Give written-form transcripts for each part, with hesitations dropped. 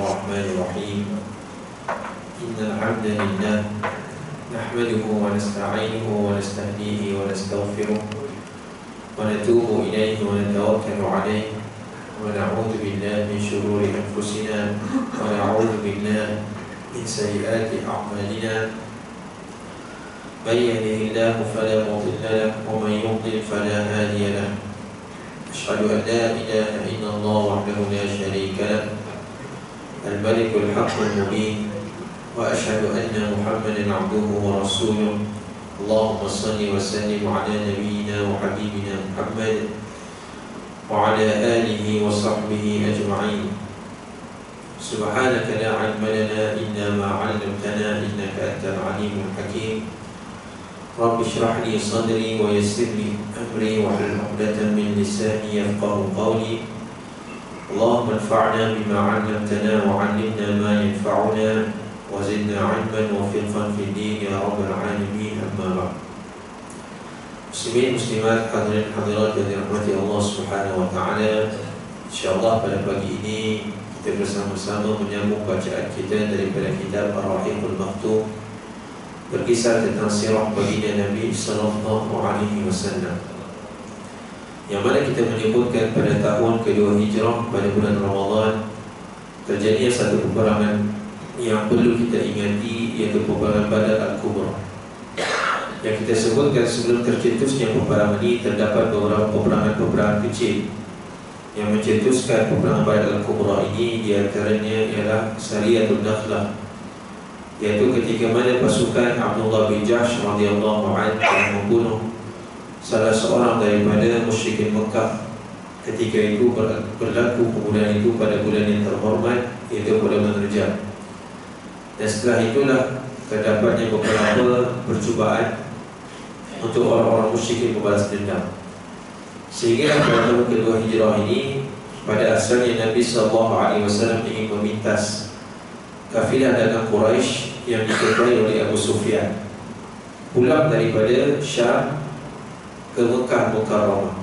الرحمن الرحيم إن الحمد لله نحمده ونستعينه ونستهديه ونستغفره ونتوب إليه ونتوكل عليه ونعوذ بالله من شرور أنفسنا ونعوذ بالله من سيئات أعمالنا من يهده الله فلا مضل له ومن يضلل فلا هادي له أشهد أن لا إله إلا الله وحده لا شريك له الملك الحق المبين وأشهد أن محمدا عبده ورسوله اللهم صل وسلم على نبينا وحبيبنا محمد وعلى آله وصحبه أجمعين سبحانك لا علم لنا إلا ما علمتنا إنك أنت العليم الحكيم رب اشرح لي صدري ويسر لي أمري واحلل عقدة من لساني يفقهوا قولي اللهم انفعنا بما علمتنا وعلمنا ما ينفعنا وزدنا علما وفقها في الدين يا رب العالمين أما بعد Muslimin muslimat hadirin hadirat yang dirahmati Allah Subhanahu wa taala. Insyaallah pada pagi ini kita bersama-sama menyambung bacaan kita daripada kitab Ar-Rahiqul Maktum, berkisah tentang sirah baginda Nabi sallallahu alaihi wasallam. Yang mana kita menyebutkan pada tahun kedua Hijrah pada bulan Ramadan terjadi satu peperangan yang perlu kita ingati, iaitu peperangan Badar Al-Kubra. Yang kita sebutkan sebelum tercetusnya peperangan ini terdapat beberapa peperangan kecil yang mencetuskan peperangan Badar Al-Kubra ini. Di antaranya ialah Sariyatul Nakhlah, yaitu ketika mana pasukan Abdullah bin Jahsh radhiyallahu anhu telah membunuh salah seorang daripada musyrikin Mekah. Ketika itu berlaku pembunuhan itu pada bulan yang terhormat, iaitu bulan Rajab. Dan setelah itulah terdapatnya beberapa percubaan untuk orang-orang musyrikin membalas dendam. Sehingga pada tahun kedua Hijrah ini, pada asalnya Nabi SAW ingin memintas kafilah dagang Quraisy yang diketuai oleh Abu Sufyan pulang daripada Syam ke Mekah Mukarramah.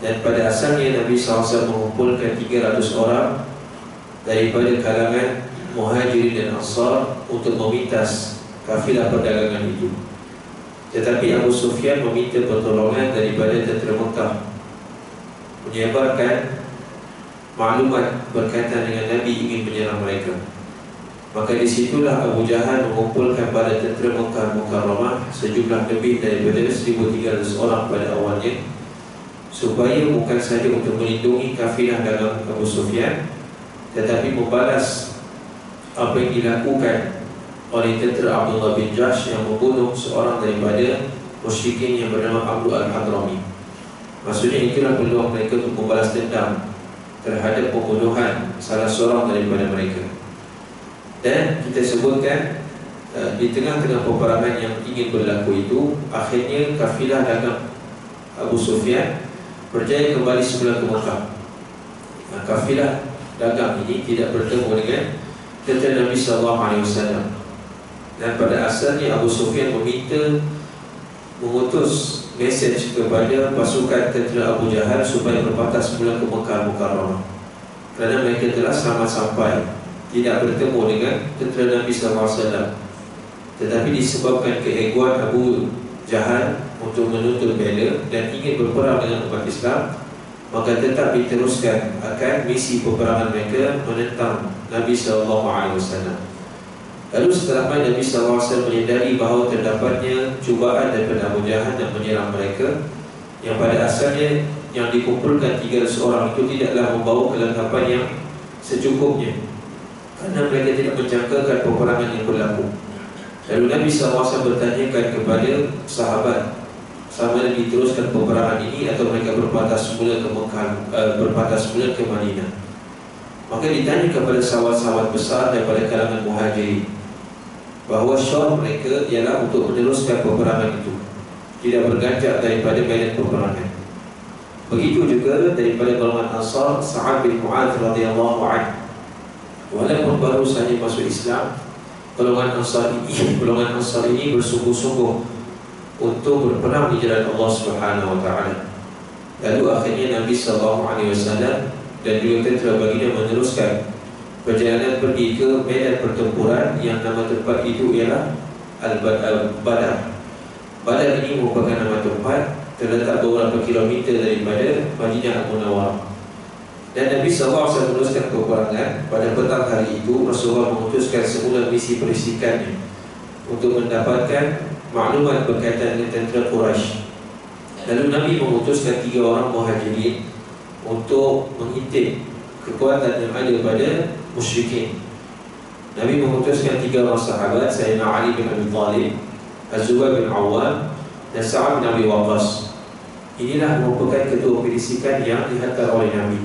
Dan pada asalnya Nabi SAW mengumpulkan 300 orang daripada kalangan Muhajirin dan Ansar untuk memintas kafilah perdagangan itu. Tetapi Abu Sufyan meminta pertolongan daripada tentera Mekah, menyebarkan maklumat berkaitan dengan Nabi ingin menyerang mereka. Maka disitulah Abu Jahal mengumpulkan pada tentera Mekah Mukarramah sejumlah lebih daripada 1,300 orang pada awalnya, supaya bukan sahaja untuk melindungi kafilah dagang Abu Sufyan, tetapi membalas apa yang dilakukan oleh tentera Abdullah bin Jahsh yang membunuh seorang daripada musyrikin yang bernama Abu Al-Hadrami. Maksudnya itulah peluang mereka untuk membalas dendam terhadap pembunuhan salah seorang daripada mereka. Dan kita sebutkan di tengah-tengah peperangan yang ingin berlaku itu, akhirnya kafilah dagang Abu Sufyan berjaya kembali semula ke Mekah. Kafilah dagang ini tidak bertemu dengan tentera Nabi SAW. Dan pada asalnya Abu Sufyan mengutus mesej kepada pasukan tentera Abu Jahal supaya berpatah semula ke Mekah Mukarramah, kerana mereka telah selamat sampai, tidak bertemu dengan tentera Nabi SAW. Tetapi disebabkan keegoan Abu Jahal untuk menuntut bela dan ingin berperang dengan umat Islam, maka tetap diteruskan akan misi peperangan mereka menentang Nabi SAW. Lalu setelah Nabi SAW menyadari bahawa terdapatnya cubaan daripada Abu Jahal yang menyerang mereka, yang pada asalnya yang dikumpulkan 300 orang itu tidaklah membawa kelengkapan yang secukupnya, kerana mereka tidak menjangkakan peperangan yang berlaku. Lalu Nabi SAW bertanyakan kepada sahabat, sama ada diteruskan peperangan ini atau mereka berpatah semula ke Mekah, berpatah semula ke Madinah. Maka ditanya kepada sahabat-sahabat besar daripada kalangan Muhajirin bahawa syarat mereka ialah untuk meneruskan peperangan itu, tidak berganjak daripada medan peperangan. Begitu juga daripada golongan Ansar, Sa'ad bin Mu'adz radhiyallahu anhu, walaupun baru saja masuk Islam, golongan Ansar ini bersungguh-sungguh untuk berperang di jalan Allah Subhanahu wa taala. Lalu akhirnya Nabi SAW dan juga tentera baginda meneruskan perjalanan pergi ke medan pertempuran yang nama tempat itu ialah Badar. Badar ini merupakan nama tempat terletak beberapa kilometer daripada Madinah Al-Munawwarah. Dan Nabi SAW meneruskan peperangan. Pada petang hari itu Rasulullah memutuskan semula misi perisikannya untuk mendapatkan maklumat berkaitan dengan tentera Quraisy. Lalu Nabi memutuskan 3 orang muhajirin untuk mengintip kekuatan yang ada pada musyrikin. Nabi memutuskan 3 orang sahabat, Sayyidina Ali bin Abi Thalib, Az-Zubair bin Awwam, dan Sa'ad bin Abi Waqqas. Inilah merupakan ketua perisikan yang dihantar oleh Nabi.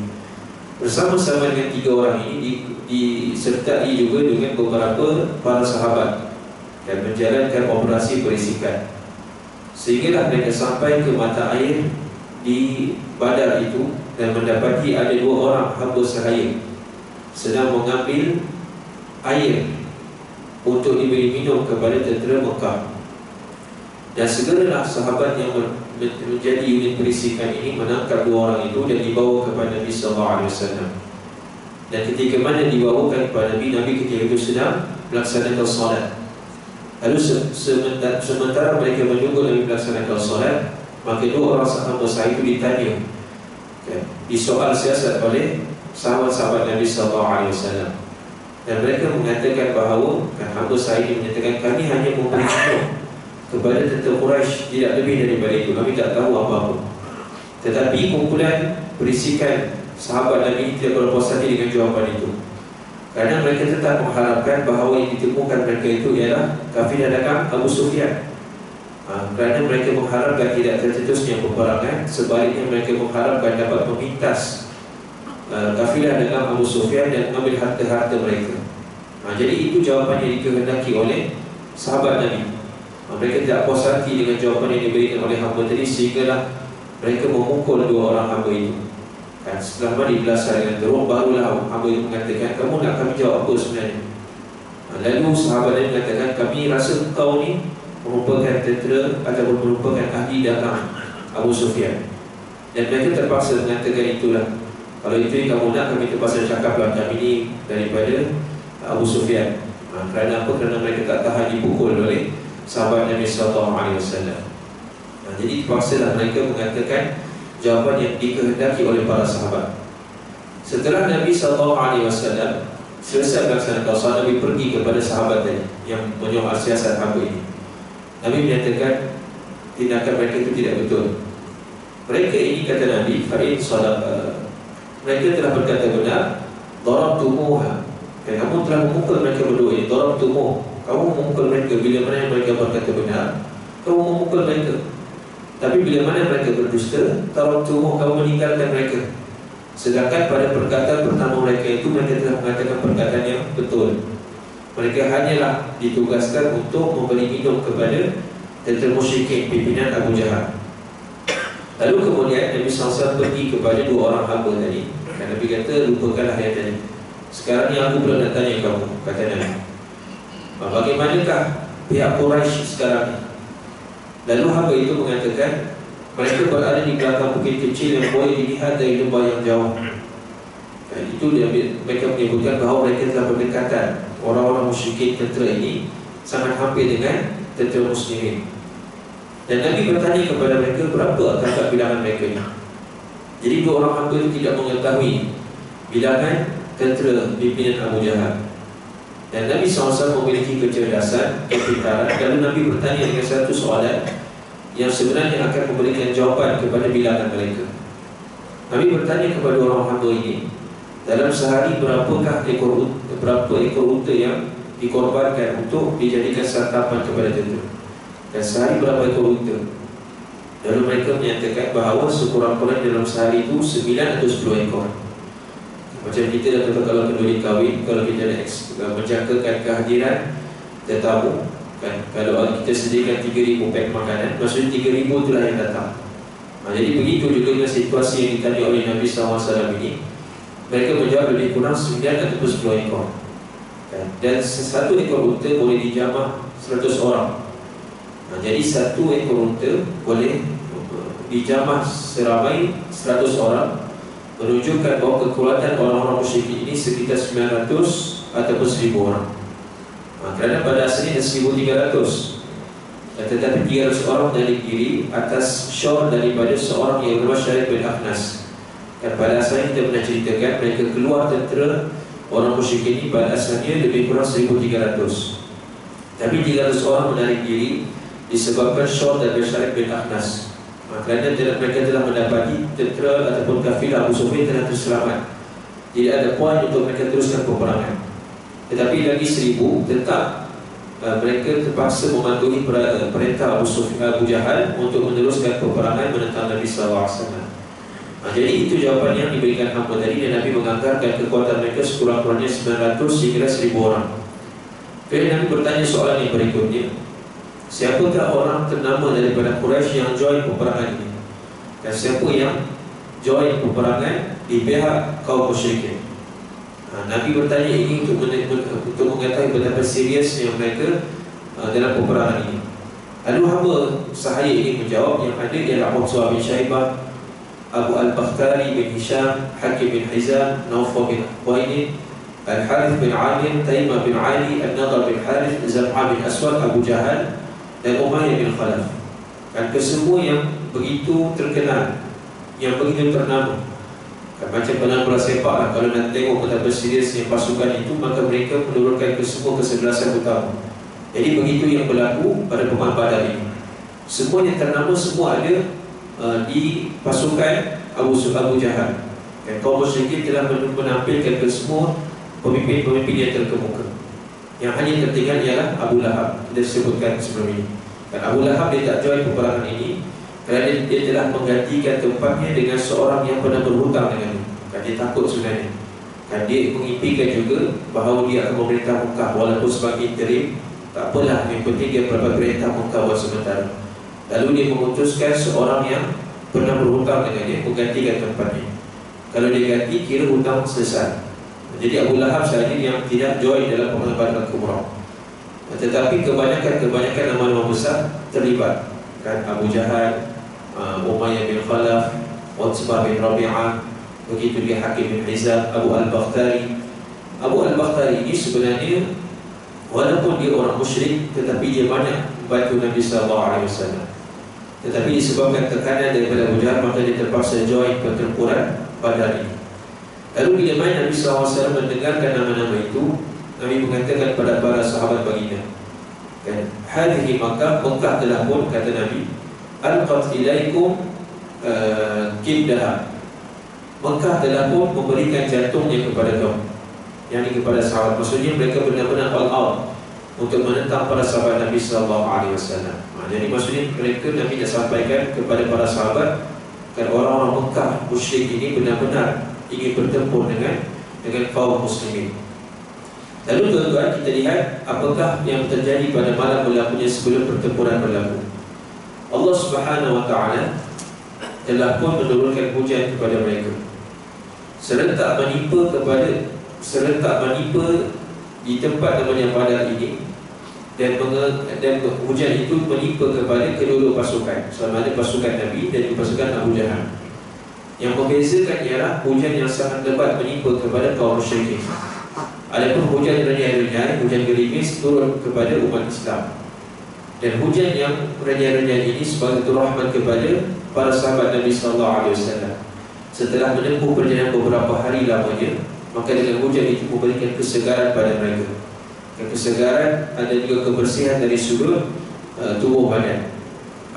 Bersama-sama dengan 3 orang ini disertai juga dengan beberapa para sahabat dan menjalankan operasi perisikan. Sehinggalah mereka sampai ke mata air di Badar itu dan mendapati ada 2 orang hamba sahaya sedang mengambil air untuk diberi minum kepada tentera Mekah. Dan segeralah sahabat yang menjadi unit perisikan ini menangkap 2 orang itu dan dibawa kepada Nabi SAW. Dan ketika mana dibawakan kepada Nabi, Nabi ketika itu sedang melaksanakan salat. Lalu sementara mereka menunggu Nabi melaksanakan salat, maka 2 orang sahabat itu ditanya, disoal siasat oleh sahabat-sahabat Nabi SAW. Dan mereka mengatakan bahawa hamba saya ini menyatakan, kami hanya memberi minum kepada tentera Quraisy, tidak lebih daripada itu. Kami tak tahu apa-apa. Tetapi kumpulan berisikan sahabat Nabi tidak berpuas hati dengan jawapan itu, kerana mereka tetap mengharapkan bahawa yang ditemukan mereka itu ialah kafilah dagang Abu Sufyan. Kerana mereka mengharapkan tidak tercetusnya peperangan, sebaliknya mereka mengharapkan dapat memintas kafilah dagang Abu Sufyan dan mengambil harta-harta mereka. Jadi itu jawapan yang dikehendaki oleh sahabat Nabi. Mereka tidak puas hati dengan jawapan yang diberikan oleh hamba tadi, sehinggalah mereka memukul 2 orang hamba itu. Setelah mana dibelasah dengan teruk, barulah hamba itu mengatakan, kamu nak kami jawab apa sebenarnya? Lalu sahabat Nabi mengatakan, kami rasa engkau ni merupakan tentera ataupun merupakan ahli dagang Abu Sufyan. Dan mereka terpaksa mengatakan itulah, kalau itu yang kamu nak, kami terpaksa cakaplah kami ni daripada Abu Sufyan. Kerana apa? Kerana mereka tak tahan dipukul oleh sahabat Nabi SAW. Jadi terpaksalah mereka mengatakan jawapan yang dikehendaki oleh para sahabat. Setelah Nabi SAW selesai melaksanakan salat, Nabi pergi kepada sahabat tadi yang menyoal siasat hamba ini. Nabi menyatakan tindakan mereka itu tidak betul. Mereka ini, kata Nabi, fa'in salat, mereka telah berkata benar, darabtumuha, dan kamu telah memukul mereka berdua ini. Darabtumuh, kamu memukul mereka. Bila mana mereka berkata benar, kamu memukul mereka. Tapi bila mana mereka berdusta, darabtumuh, kamu meninggalkan mereka. Sedangkan pada perkataan pertama mereka itu, mereka telah mengatakan perkataan yang betul. Mereka hanyalah ditugaskan untuk memberi minum kepada tentera musyrikin pimpinan Abu Jahal. Lalu kemudian Nabi SAW pergi kepada 2 orang hamba tadi. Dan Nabi kata, lupakanlah yang tadi. Sekarang ni aku pula nak tanya kamu, kata Nabi, bagaimanakah pihak Quraisy sekarang ni? Lalu hamba itu mengatakan, mereka berada di belakang bukit kecil yang boleh dilihat dari lembah yang jauh. Dan itu mereka menyebutkan bahawa mereka telah berdekatan. Orang-orang musyrikin tentera ini sangat hampir dengan tentera muslimin. Dan Nabi bertanya kepada mereka, berapa kakak bilangan mereka ini? Jadi 2 orang hamba itu tidak mengetahui bilangan tentera pimpinan Abu Jahal. Dan Nabi SAW memiliki kecerdasan, kepintaran. Lalu Nabi bertanya dengan satu soalan yang sebenarnya akan memberikan jawaban kepada bilangan mereka. Nabi bertanya kepada orang hamba ini, dalam sehari berapa ekor unta yang dikorbankan untuk dijadikan santapan kepada tentera? Dan sehari berapa ekor unta? Lalu mereka menyatakan bahawa sekurang-kurangnya dalam sehari itu 9 atau 10 ekor. Macam kita dah tahu, kalau kedua kahwin, kalau kita nak menjangkakan kehadiran tetamu, kan, kalau kita sediakan 3,000 pack makanan, maksudnya 3,000 itulah yang datang. Jadi begitu juga dengan situasi yang ditanya oleh Nabi SAW ini. Mereka menjawab lebih kurang 9 atau 10 ekor. Dan satu ekor unta boleh dijamah 100 orang. Jadi satu ekor unta boleh dijamah seramai 100 orang. menunjukkan bahawa kekuatan orang-orang musyrikin ini sekitar 900 ataupun 1000 orang. Kerana pada asalnya 1300, tetapi 300 orang dari diri atas syur daripada seorang yang bernama Syarif bin Akhnas. Dan pada asalnya kita pernah ceritakan mereka keluar tentera orang musyrikin ini pada asalnya lebih kurang 1300. Tapi 300 orang menarik diri disebabkan syur daripada Syarif bin Akhnas. Kerana mereka telah mendapati tentera ataupun kafilah Abu Sufyan telah terselamat. Tidak ada poin untuk mereka teruskan peperangan. Tetapi lagi 1000 tetap mereka terpaksa mematuhi perintah Abu Jahal untuk meneruskan peperangan menentang Nabi SAW. Jadi itu jawapan yang diberikan hamba tadi, dan Nabi menganggarkan kekuatan mereka sekurang-kurangnya 900 hingga 1000 orang. Kemudian Nabi bertanya soalan yang berikutnya, siapakah orang ternama daripada Quraisy yang join peperangan ini? Dan siapa yang join peperangan di pihak kaum musyrikin? Nabi bertanya ini untuk mengetahui betapa seriusnya mereka dalam peperangan ini. Lalu hamba sahaya ini menjawab, yang ada ialah Muhammad bin Syaibah, Abu Al-Bakhtari bin Hisham, Hakim bin Hizam, Nawfal bin Huwainid, Al-Harith bin Amir, Taimah bin Ali, Al-Nadar bin Harith, Zam'a bin Aswad, Abu Jahal, dan Umayyah bin Khalaf. Dan kesemua yang begitu terkenal, yang begitu ternama. Macam pernah bola sepak lah, kalau nak tengok betapa seriusnya pasukan itu, maka mereka menurunkan kesemua kesebelasan utama. Jadi begitu yang berlaku pada perang Badar ini. Semua yang ternama semua ada di pasukan Abu Jahal. Dan kaum musyrikin telah menampilkan ke semua pemimpin-pemimpin yang terkemuka. Yang hanya tertinggal ialah Abu Lahab, kita sebutkan sebelum ini. Dan Abu Lahab dia tak join peperangan ini kerana dia telah menggantikan tempatnya dengan seorang yang pernah berhutang dengannya. Kan dia takut sebenarnya. Kan dia mengimpikan juga bahawa dia akan memerintah Mekah walaupun sebagai interim. Tak apalah, yang penting dia dapat perintah Mekah buat sementara. Lalu dia memutuskan seorang yang pernah berhutang dengannya menggantikan tempatnya. Kalau dia ganti, kira hutang selesai. Jadi Abu Lahab sahaja yang tidak join dalam peperangan Badar Kubra. Tetapi kebanyakan nama-nama besar terlibat. Kan Abu Jahal, Umayyah bin Khalaf, Utbah bin Rabi'ah, begitu dia Hakim bin Hizam, Abu Al-Bakhtari. Abu Al-Bakhtari ini sebenarnya walaupun dia orang musyrik, tetapi dia banyak membantu Nabi SAW. Tetapi disebabkan tekanan daripada Abu Jahal, maka dia terpaksa join pertempuran Badar ini. Lalu bila mana Nabi SAW mendengarkan nama-nama itu, Nabi mengatakan kepada para sahabat baginda, kan, hadhihi Makkah, Mekah telah pun, kata Nabi, alqat ilaikum kibdaha, Mekah telah pun memberikan jantungnya kepada kamu, yakni kepada sahabat. Maksudnya mereka benar-benar all out untuk menentang para sahabat Nabi SAW. Jadi maksudnya mereka, Nabi dah sampaikan kepada para sahabat, kan orang-orang Mekah musyrik ini benar-benar ingin bertempur dengan kaum muslimin. Lalu tuan-tuan, kita lihat apakah yang terjadi pada malam berlakunya sebelum pertempuran berlaku. Allah Subhanahu wa ta'ala telah pun menurunkan hujan kepada mereka, serentak menimpa di tempat namanya Badar ini, dan hujan itu menimpa kepada kedua-dua pasukan, sama ada pasukan Nabi dan juga pasukan Abu Jahal. Yang membezakan ialah hujan yang sangat lebat menimpa kepada kaum musyrikin. Adapun hujan renyai-renyai, hujan gerimis turun kepada umat Islam. Dan hujan yang renyai-renyai ini sebagai rahmat kepada para sahabat Nabi SAW. Setelah menempuh perjalanan beberapa hari lamanya, maka dengan hujan itu memberikan kesegaran pada mereka. Dan kesegaran ada juga kebersihan dari sudut tubuh badan.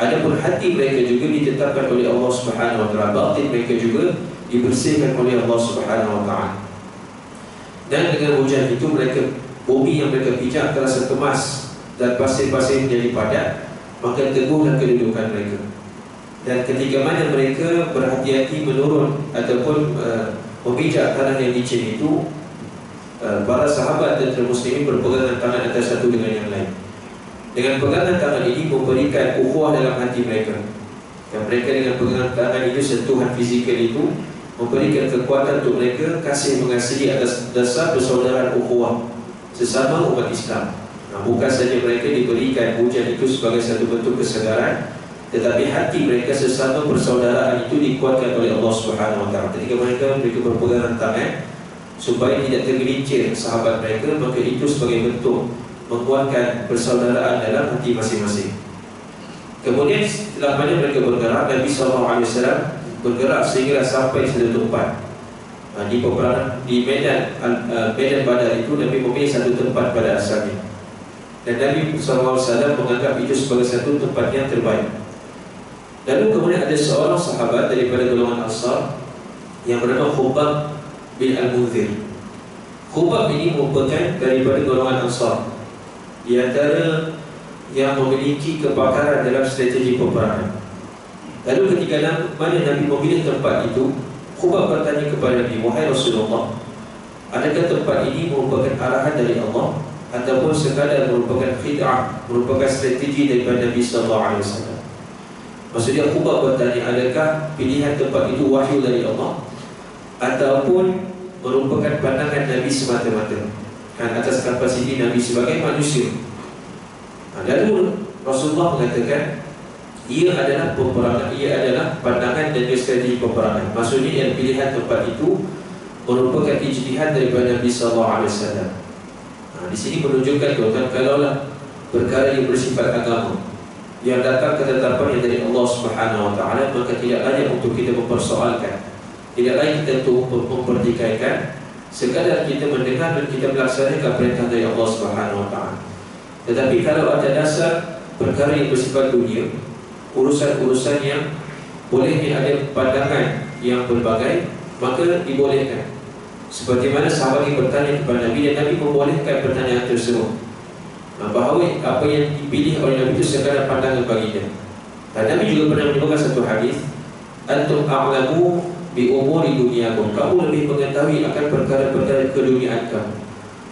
Adapun hati mereka juga ditetapkan oleh Allah Subhanahu wa ta'ala, batin mereka juga dibersihkan oleh Allah Subhanahu wa ta'ala. Dan dengan hujan itu bumi yang mereka pijak terasa kemas dan pasir-pasir menjadi padat, maka teguhlah kedudukan mereka. Dan ketika mana mereka berhati-hati menurun ataupun memijak tanah yang licin itu, para sahabat dan muslimin berpegangan tangan antara satu dengan yang lain. Dengan pegangan tangan ini memberikan ukhuwah dalam hati mereka. Dan mereka dengan pegangan tangan itu, sentuhan fizikal itu, memberikan kekuatan untuk mereka kasih mengasihi atas dasar persaudaraan ukhuwah sesama umat Islam. Bukan saja mereka diberikan hujan itu sebagai satu bentuk kesegaran, tetapi hati mereka sesama persaudaraan itu dikuatkan oleh Allah Subhanahu wa taala. Ketika mereka berpegangan tangan supaya tidak tergelincir sahabat mereka, maka itu sebagai bentuk menguatkan persaudaraan dalam hati masing-masing. Kemudian setelah mana mereka bergerak, Nabi SAW bergerak sehingga sampai satu tempat di peperangan di medan Badar itu. Nabi memilih satu tempat pada asalnya, dan Nabi SAW menganggap itu sebagai satu tempat yang terbaik. Lalu kemudian ada seorang sahabat daripada golongan Ansar yang bernama Khubab bin Al-Munzir. Khubab ini merupakan daripada golongan Ansar, di antara yang memiliki kepakaran dalam strategi peperangan. Lalu ketika mana Nabi memilih tempat itu, Khubab bertanya kepada Nabi, "Wahai Rasulullah, adakah tempat ini merupakan arahan dari Allah ataupun sekadar merupakan khid'ah, merupakan strategi daripada Nabi SAW?" Maksudnya Khubab bertanya, adakah pilihan tempat itu wahyu dari Allah ataupun merupakan pandangan Nabi semata-mata, kan atas kapasiti Nabi sebagai manusia. Lalu Rasulullah mengatakan, ia adalah peperangan, ia adalah pandangan dan strategi peperangan. Maksudnya yang pilihan tempat itu merupakan ijtihad daripada Nabi SAW. Di sini menunjukkan tuan, kalaulah perkara yang bersifat agama yang datang ketetapan yang dari Allah Subhanahu wa taala, maka tidak layak untuk kita mempersoalkan, tidak layak kita untuk mempertikaikan, sekadar kita mendengar dan kita melaksanakan perintah dari Allah Subhanahu wa taala. Tetapi kalau ada dasar perkara yang bersifat dunia, urusan-urusan yang bolehnya ada pandangan yang berbagai, maka dibolehkan. Seperti mana sahabat yang bertanya kepada Nabi, dan Nabi membolehkan pertanyaan tersebut, bahawa apa yang dipilih oleh Nabi itu sekadar pandangan baginya. Dan Nabi juga pernah menyebutkan satu hadis, "Antum a'lamu bi umuri dunyakum." Kamu lebih mengetahui akan perkara-perkara keduniaan kamu.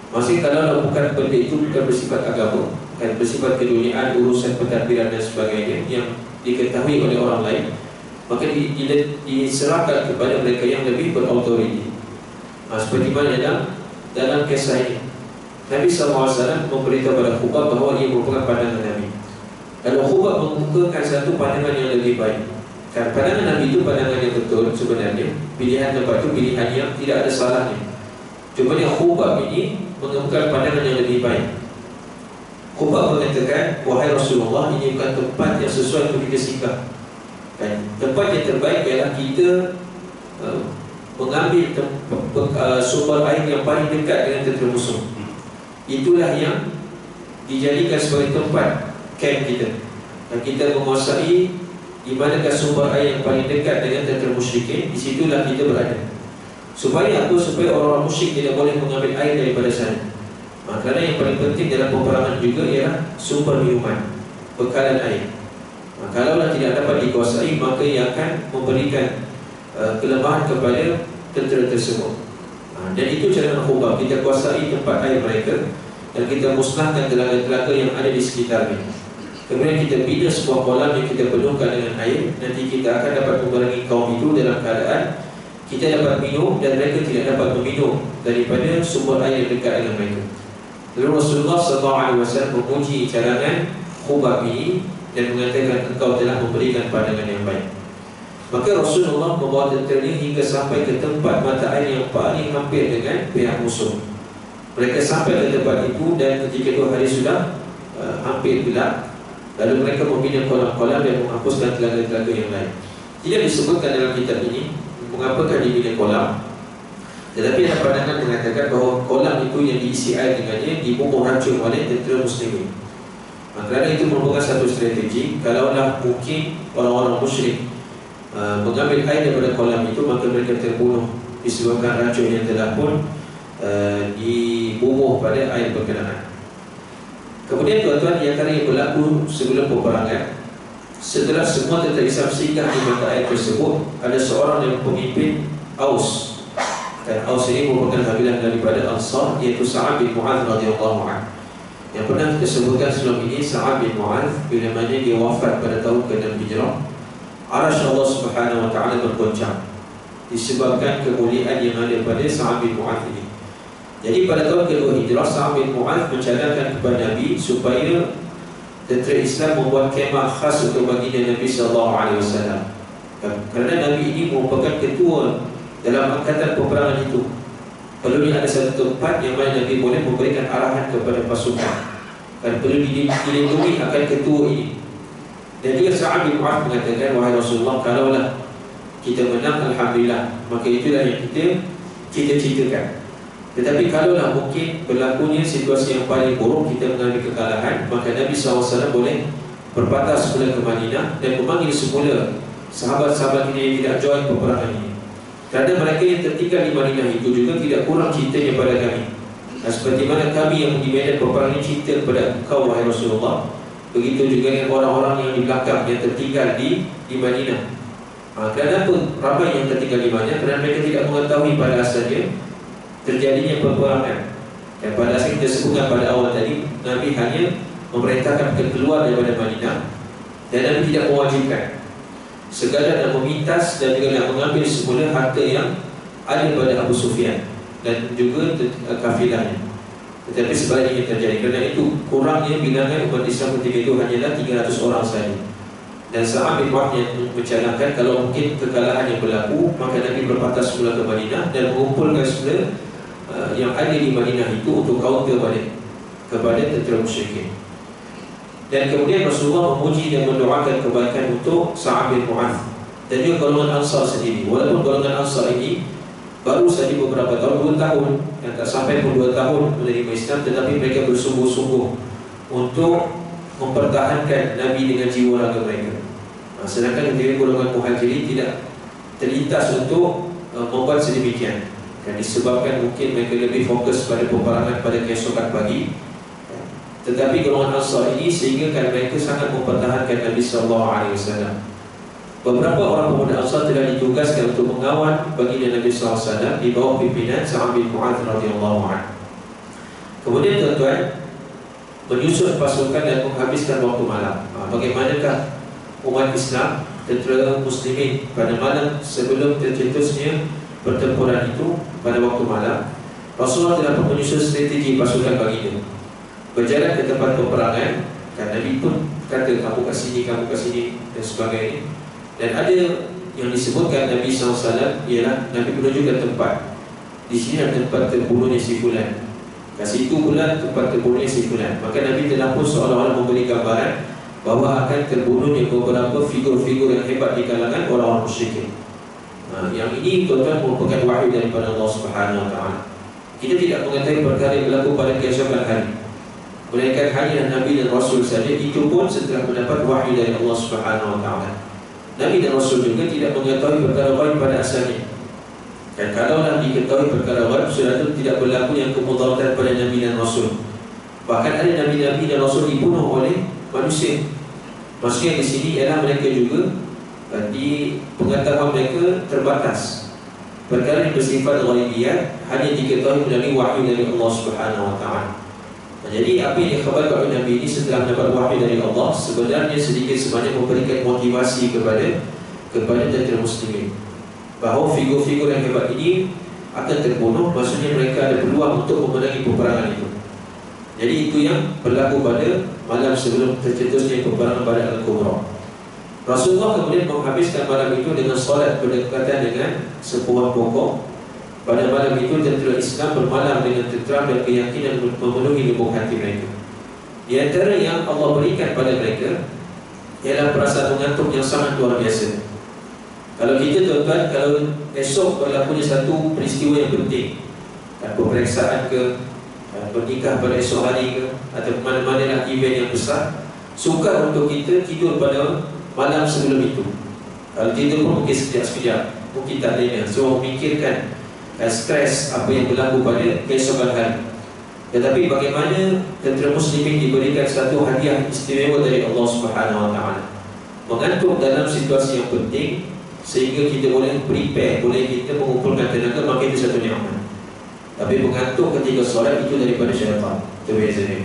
Maksudnya kalau bukan benda itu bukan bersifat agama, kan bersifat keduniaan, urusan pentadbiran dan sebagainya yang diketahui oleh orang lain, maka diserahkan kepada mereka yang lebih berautoriti. Seperti mana dalam kisah ini, Nabi SAW memberitahu kepada Khubab bahawa ia merupakan pandangan Nabi. Lalu Khubab mengemukakan satu pandangan yang lebih baik. Kan pandangan Nabi itu pandangan yang betul sebenarnya. Pilihan tempat itu pilihan yang tidak ada salahnya. Cuma yang Khubab ini mengemukakan pandangan yang lebih baik. Khubab mengatakan, "Wahai Rasulullah, ini bukan tempat yang sesuai untuk kita singgah. Kan tempat yang terbaik ialah kita mengambil sumber air yang paling dekat dengan tentera musuh. Itulah yang dijadikan sebagai tempat camp kita, dan kita menguasai di manakah sumber air yang paling dekat dengan tentera musyrikin. Di situlah kita berada. Supaya apa? Supaya orang-orang musyrik tidak boleh mengambil air daripada sana. Kerana yang paling penting dalam peperangan juga ialah sumber minuman, bekalan air. Kalaulah tidak dapat dikuasai, maka ia akan memberikan kelemahan kepada tentera tersebut. Dan itu cara Khubab, kita kuasai tempat air mereka dan kita musnahkan telaga-telaga yang ada di sekitarnya. Kemudian kita bina sebuah kolam yang kita penuhkan dengan air. Nanti kita akan dapat memerangi kaum itu dalam keadaan kita dapat minum dan mereka tidak dapat meminum daripada sumber air yang dekat dengan mereka. Lalu Rasulullah SAW memuji cadangan Khubab ini dan mengatakan, engkau telah memberikan pandangan yang baik. Maka Rasulullah membawa tenteranya hingga sampai ke tempat mata air yang paling hampir dengan pihak musuh. Mereka sampai ke tempat itu dan ketika 2 hari sudah hampir gelap. Lalu mereka membina kolam-kolam dan menghapuskan telaga-telaga yang lain. Tidak disebutkan dalam kitab ini mengapakah dibina kolam, tetapi ada pandangan mengatakan bahawa kolam itu yang diisi air dengannya dibubuh racun oleh tentera muslimin. Kerana itu merupakan satu strategi. Kalaulah mungkin orang-orang musyrik mengambil air daripada kolam itu, maka mereka terbunuh disebabkan racun yang telah pun dibubuh pada air berkenaan. Kemudian tuan-tuan, yang antara yang berlaku sebelum peperangan, setelah semua tentera Islam singgah di mata air tersebut, ada seorang yang pemimpin Aus. Dan Aus ini merupakan kabilah daripada Ansar, iaitu Sa'ad bin Mu'adz radhiyallahu anhu. Yang pernah kita sebutkan sebelum ini, Sa'ad bin Mu'adz bila mana dia wafat pada tahun ke-6 Hijrah, Arasy Allah Subhanahu wa taala bergoncang disebabkan kemuliaan yang ada pada Sa'ad bin Mu'adz ini. Jadi pada tahun ke-2 Hijrah, Sa'ad bin Mu'adz mencadangkan kepada Nabi supaya tentera Islam membuat kemah khas untuk baginda Nabi SAW. Kerana Nabi ini merupakan ketua dalam angkatan peperangan itu, perlunya ada satu tempat yang mana Nabi boleh memberikan arahan kepada pasukan, dan perlu dilindungi akan ketua ini. Dan juga Sa'ad bin Mu'adh mengatakan, wahai Rasulullah, kalaulah kita menang, alhamdulillah, maka itulah yang kita cita-citakan. Tetapi kalaulah mungkin berlakunya situasi yang paling buruk, kita mengalami kekalahan, maka Nabi SAW boleh berpatah semula ke Madinah dan memanggil semula sahabat-sahabat ini yang tidak join peperangan ini. Kerana mereka yang tertinggal di Madinah itu juga tidak kurang cintanya pada kami. Dan seperti mana kami yang di medan peperangan ini cinta kepada engkau, wahai Rasulullah, begitu juga dengan orang-orang yang di belakang yang tertinggal di Madinah. Kenapa ramai yang tertinggal di Madinah? Kerana mereka tidak mengetahui pada asalnya terjadinya peperangan. Dan pada asal kita sebutkan pada awal tadi, Nabi hanya memerintahkan keluar daripada Madinah, dan Nabi tidak mewajibkan, sekadar nak memintas dan juga nak mengambil semula harta yang ada pada Abu Sufyan dan juga kafilahnya. Tetapi sebaliknya terjadi. Kerana itu kurangnya bilangan umat Islam ketika itu hanyalah 300 orang sahaja. Dan Sa'ad bin Mu'adh yang mencadangkan kalau mungkin kekalahan yang berlaku, maka Nabi berpatah semula ke Madinah dan mengumpulkan semula yang ada di Madinah itu untuk counter balik kepada tentera musyrikin. Dan kemudian Rasulullah memuji dan mendoakan kebaikan untuk Sa'ad bin Mu'adh dan juga golongan Ansar sendiri. Walaupun golongan Ansar ini baru saja beberapa tahun, 2 tahun, yang tak sampai pun 2 tahun menerima Islam, tetapi mereka bersungguh-sungguh untuk mempertahankan Nabi dengan jiwa raga mereka. Sedangkan ketika golongan Muhajirin tidak terlintas untuk membuat sedemikian, dan disebabkan mungkin mereka lebih fokus pada peperangan pada keesokan pagi. Tetapi golongan Ansar ini sehingga kan mereka sangat mempertahankan Nabi SAW. Beberapa orang pemuda Ansar telah ditugaskan untuk mengawal baginda Nabi SAW di bawah pimpinan Sa'ad bin Mu'adh radhiyallahu anhu. Kemudian tuan-tuan, menyusun pasukan dan menghabiskan waktu malam. Bagaimanakah umat Islam, tentera muslimin pada malam sebelum tercetusnya pertempuran itu pada waktu malam? Rasulullah telah menyusun strategi pasukan baginda berjalan ke tempat peperangan, dan Nabi pun kata kamu kat sini, kamu kat sini dan sebagainya. Dan ada yang disebutkan Nabi SAW ialah Nabi menunjukkan tempat, di sini ada tempat terbunuhnya si fulan, kat situ pula tempat terbunuhnya si fulan. Maka Nabi telah pun seolah-olah memberi gambaran bahawa akan terbunuhnya beberapa figur-figur yang hebat di kalangan orang-orang musyrikin. Yang ini tuan-tuan merupakan wahyu daripada Allah Subhanahu Wa Taala. Kita tidak mengetahui perkara yang berlaku pada keesokan hari, melainkan hanya Nabi dan Rasul saja, itu pun setelah mendapat wahyu dari Allah Subhanahu Wa Taala. Nabi dan Rasul juga tidak mengetahui perkara ghaib pada asalnya. Dan kalaulah diketahui perkara ghaib, sudah itu tidak berlaku yang kemudaratan pada Nabi dan Rasul. Bahkan ada Nabi-Nabi dan Rasul dibunuh oleh manusia. Maksudnya di sini ialah mereka juga di pengetahuan mereka terbatas. Perkara yang bersifat ghaibiyah hanya diketahui melalui wahyu dari Allah Subhanahu Wa Taala. Jadi apa yang dikhabarkan oleh Nabi ini setelah mendapat wahyu dari Allah, sebenarnya sedikit sebanyak memberikan motivasi kepada tentera muslimin bahawa figur-figur yang hebat ini akan terbunuh. Maksudnya mereka ada peluang untuk memenangi peperangan itu. Jadi itu yang berlaku pada malam sebelum tercetusnya peperangan Badar Al-Kubra. Rasulullah kemudian menghabiskan malam itu dengan solat berdekatan dengan sebuah pokok. Pada malam itu tentera Islam bermalam dengan tenteram dan keyakinan memenuhi lubuk hati mereka. Di antara yang Allah berikan pada mereka ialah perasaan mengantuk yang sangat luar biasa. Kalau kita tuan-tuan, kalau esok berlakunya satu peristiwa yang penting, peperiksaan ke, bernikah pada esok hari ke, atau mana-mana lah event yang besar, sukar untuk kita tidur pada malam sebelum itu. Kalau tidur pun mungkin sekejap-sekejap, mungkin tak lena, so memikirkan stres apa yang berlaku pada keesokan hari. Tetapi bagaimana tentera muslimin diberikan satu hadiah istimewa dari Allah Subhanahu Wa Taala, mengantuk dalam situasi yang penting, sehingga kita boleh prepare, boleh kita mengumpulkan tenaga, maka itu satu nikmat. Tapi mengantuk ketika solat itu daripada syaitan, itu biasanya.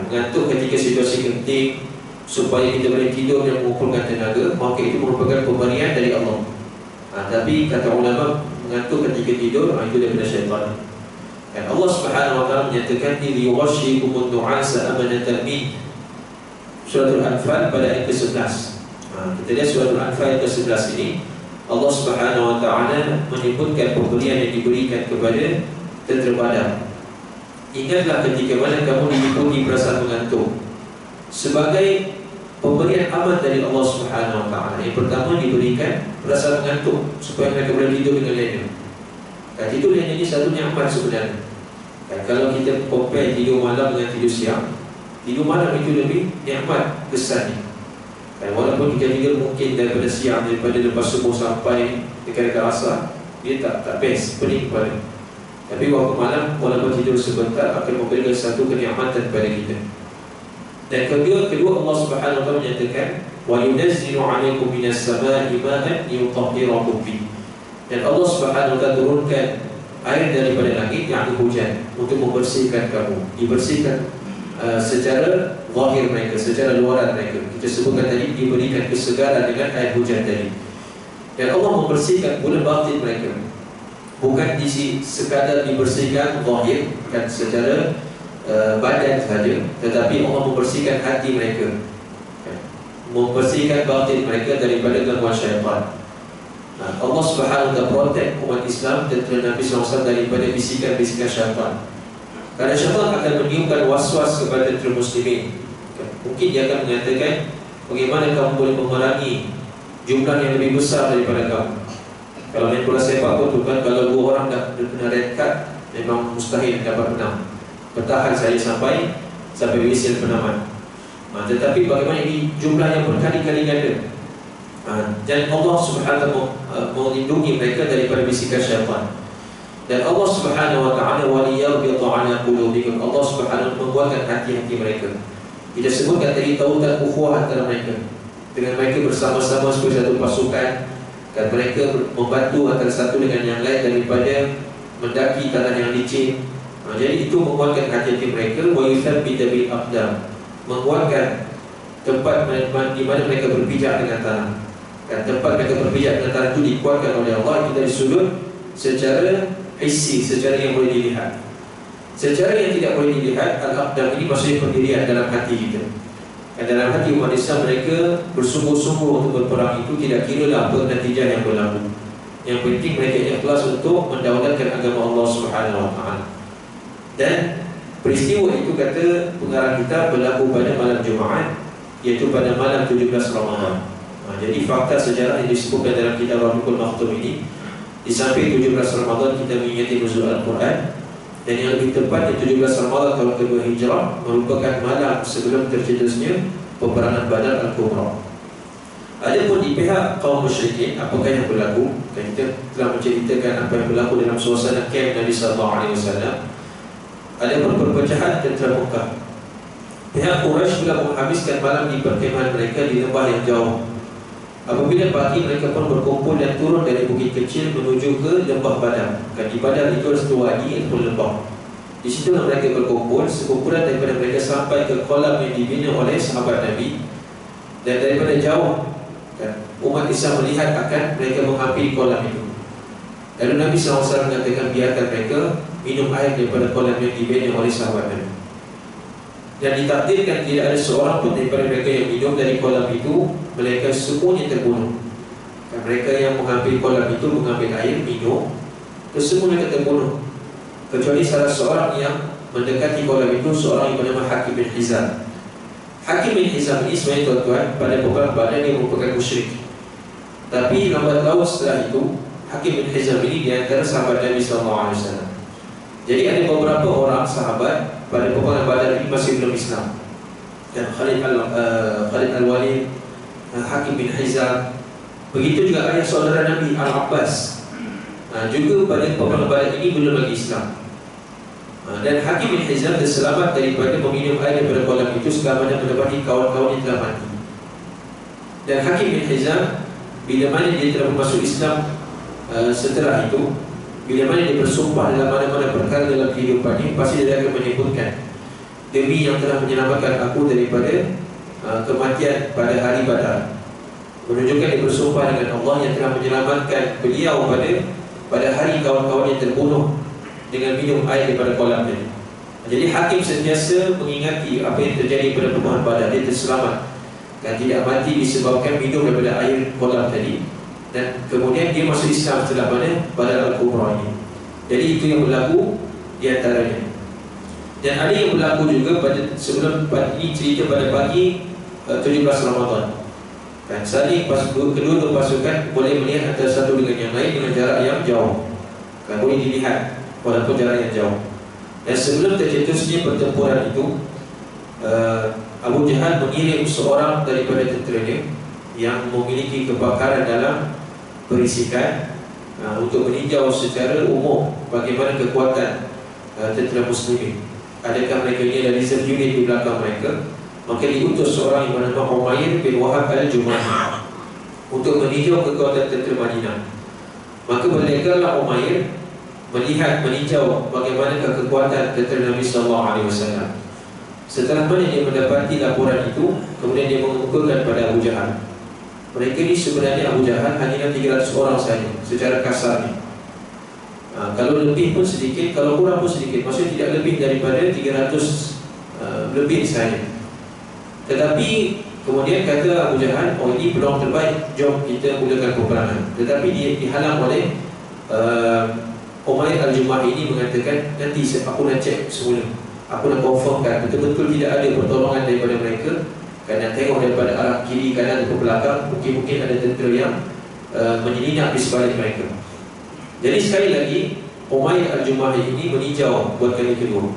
Mengantuk ketika situasi penting supaya kita boleh tidur dan mengumpulkan tenaga, maka itu merupakan pemberian dari Allah. Tapi kata ulama, mengantuk ketika tidur itu daripada syaitan. Dan Allah Subhanahu Wa Taala menyatakan, "Idh yughashshikum an-nu'asa amanatan min." Suratul Anfal pada ayat ke-11. Kita lihat Suratul Anfal ayat ke-11 ini, Allah Subhanahu wa ta'ala menyebutkan pemberian yang diberikan kepada tentera Badar. Ingatlah ketika mana kamu diliputi perasaan mengantuk. Sebagai pemberian amat dari Allah Subhanahu wa ta'ala, yang pertama diberikan perasaan mengantuk supaya mereka boleh tidur dengan lena. Tidur lena ini satu nikmat sebenarnya. Kalau kita compare tidur malam dengan tidur siang, tidur malam itu lebih nikmat kesannya. Walaupun kita tidur mungkin daripada siang, daripada lepas subuh sampai dekat asar, dia tak best, pening kepala. Tapi waktu malam, walaupun tidur sebentar, akan memberikan satu kenikmatan kepada kita. Dan kedua Allah Subhanahu wa ta'ala menyatakan, wa yunazzilu 'alaikum minas samaa'i ma'an liyutahhirakum bih. Dan Allah Subhanahu wa ta'ala turunkan air daripada langit, yakni hujan, untuk membersihkan kamu. Dibersihkan secara zahir mereka, secara luaran mereka. Kita sebutkan tadi, diberikan kesegaran dengan air hujan tadi. Dan Allah membersihkan pula batin mereka. Bukan sekadar dibersihkan zahir, bukan secara badan saja, tetapi Allah membersihkan hati mereka, membersihkan batin mereka daripada gangguan syaitan. Allah Subhanahu wa ta'ala protect umat Islam dan Nabi SAW daripada bisikan-bisikan syaitan. Kerana syaitan akan meniupkan was-was kepada tentera muslimin. Mungkin dia akan mengatakan, bagaimana kamu boleh memerangi jumlah yang lebih besar daripada kamu. Kalau main bola sepak pun kan, kalau 2 orang dah kena red card, memang mustahil dapat menang. Bertahan saya sampai whistle penamat. Tetapi bagaimana ini jumlah yang berkali-kali ganda. Dan Allah Subhanahu melindungi mereka daripada bisikan syaitan. Dan Allah Subhanahu wa ta'ala waliyarbita 'ala qulubikum. Allah Subhanahu membuatkan hati-hati mereka. Kita sebutkan tadi tautan ukhuwah antara mereka. Dengan mereka bersama-sama sebagai satu pasukan, dan mereka membantu antara satu dengan yang lain daripada mendaki tanah yang licin. Jadi itu menguatkan hati-hati mereka. Wa yuthabbita bil aqdam, menguatkan tempat di mana mereka berpijak dengan tanah. Dan tempat mereka berpijak dengan tanah itu dikuatkan oleh Allah. Itu dari sudut secara hissi, secara yang boleh dilihat. Secara yang tidak boleh dilihat, al-aqdam ini maksudnya pendirian dalam hati kita. Dan dalam hati umat Islam, mereka bersungguh-sungguh untuk berperang itu, tidak kira lah apa natijah yang berlaku. Yang penting mereka ikhlas untuk mendaulatkan agama Allah Subhanahu wa ta'ala. Dan peristiwa itu, kata pengarang kita, berlaku pada malam Jumaat, iaitu pada malam 17 Ramadan. Jadi fakta sejarah yang disebutkan dalam kitab Rahiqul Makhtum ini, di samping 17 Ramadan kita mengingati nuzul Al-Quran, dan yang lebih tepat di 17 Ramadan tahun kedua Hijrah merupakan malam sebelum tercetusnya peperangan Badar Al-Kubra. Adapun di pihak kaum musyrikin, apakah yang berlaku? Kita telah menceritakan apa yang berlaku dalam suasana kamp Nabi SAW. Adapun perpecahan tentera Mekah, pihak Quraisy pula menghabiskan malam di perkemahan mereka di lembah yang jauh. Apabila pagi, mereka pun berkumpul dan turun dari bukit kecil menuju ke lembah Badar. Di Badar itu ada satu wadi ataupun lembah. Di situ mereka berkumpul. Sekumpulan daripada mereka sampai ke kolam yang dibina oleh sahabat Nabi. Dan daripada jauh, umat Islam melihat akan mereka menghampiri kolam itu. Lalu Nabi SAW mengatakan, biarkan mereka minum air daripada kolam yang dibina oleh sahabat Nabi. Dan ditakdirkan tidak ada seorang pun daripada mereka yang minum dari kolam itu, mereka semuanya terbunuh. Dan mereka yang mengambil kolam itu, mengambil air, minum, kesemua mereka terbunuh, kecuali salah seorang yang mendekati kolam itu, seorang yang bernama Hakim bin Hizam. Hakim bin Hizam ini sebenarnya tuan-tuan, pada peperangan Badar dia merupakan musyrik. Tapi lambat laun setelah itu, Hakim bin Hizam ini di antara sahabat Nabi SAW. Jadi ada beberapa orang sahabat pada peperangan Badar ini masih belum Islam. Dan Khalid Al-Walid, Hakim bin Hizam, begitu juga ayah saudara Nabi Al-Abbas, juga pada peperangan Badar ini belum lagi Islam. Dan Hakim bin Hizam terselamat daripada meminum air daripada kolam itu setelah mana mendapati kawan-kawan yang telah mati. Dan Hakim bin Hizam, bila mana dia telah masuk Islam setelah itu, bila mana dia bersumpah dalam mana-mana perkara dalam kehidupannya, pasti dia akan menyebutkan, demi yang telah menyelamatkan aku daripada kematian pada hari Badar, menunjukkan dia bersumpah dengan Allah yang telah menyelamatkan beliau pada hari kawan-kawan yang terbunuh dengan minum air daripada kolam tadi. Jadi hakim sentiasa mengingati apa yang terjadi pada perumahan Badar. Dia terselamat dan tidak mati disebabkan minum daripada air kolam tadi. Dan kemudian dia masuk Islam setelah Badar Al-Kubra ini. Jadi itu yang berlaku di antaranya. Dan ada yang berlaku juga pada sebelum ini cerita pada pagi 17 Ramadan. Dan saling kedua pasukan boleh melihat antara satu dengan yang lain dengan jarak yang jauh. Kan boleh dilihat walaupun jarak yang jauh. Dan sebelum tercetusnya pertempuran itu, Abu Jahal mengirim seorang daripada tenteranya yang memiliki kepakaran dalam berisikan untuk meninjau secara umum bagaimana kekuatan tentera muslimin. Adakah mereka ini ada reserve unit di belakang mereka? Maka diutus seorang yang bernama Umair bin Wahab al-Jumahi untuk meninjau kekuatan tentera Madinah. Maka berlegarlah Umair meninjau bagaimana kekuatan tentera Nabi SAW. Setelah mana dia mendapati laporan itu, kemudian dia mengumpulkan pada Abu Jahal. Mereka ini sebenarnya Abu Jahal hanya 300 orang saja secara kasarnya. Kalau lebih pun sedikit, kalau kurang pun sedikit. Maksudnya tidak lebih daripada 300 lebih saja. Tetapi kemudian kata Abu Jahal, oh ini peluang terbaik, jom kita mulakan peperangan. Tetapi dia dihalang oleh Umair al-Jumahi ini mengatakan, nanti aku nak cek semula, aku nak confirmkan betul-betul tidak ada pertolongan daripada mereka. Kerana tengok daripada arah kiri kanan ke belakang, mungkin ada tentera yang menyelinap di sebalik mereka. Jadi sekali lagi Umair al-Jumahi ini meninjau buat kali kedua.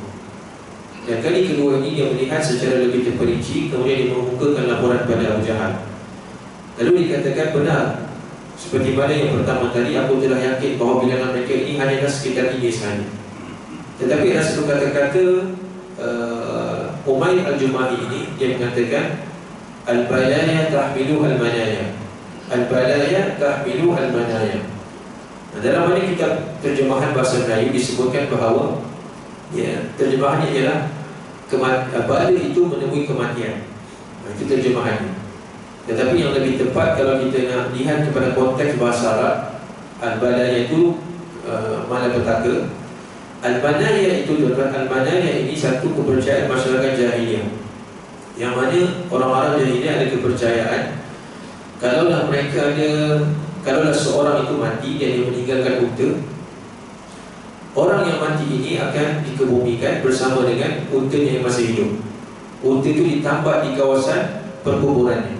Dan kali kedua ini dia melihat secara lebih terperinci. Kemudian dia mengumpulkan laporan pada Abu Jahal. Lalu dikatakan benar, seperti mana yang pertama tadi, aku telah yakin bahawa bilangan mereka ini hanyalah sekitar ini sahaja. Tetapi ada satu kata-kata Umair al-Jumahi ini, dia mengatakan al-balaya tahmilu al-manaya, al-balaya tahmilu al-manaya. Dalam mana kitab terjemahan bahasa Melayu disebutkan bahawa terjemahannya ialah bala itu menemui kematian. Itu terjemahannya. Tetapi yang lebih tepat kalau kita nak lihat kepada konteks bahasa Arab, al-balaya itu malapetaka. Al-manaya itu al-manaya ini satu kepercayaan masyarakat jahiliyah, yang mana orang Arab jahiliyah ada kepercayaan kalaulah seorang itu mati dan dia meninggalkan unta, orang yang mati ini akan dikebumikan bersama dengan untanya yang masih hidup. Unta itu ditambak di kawasan perkuburannya.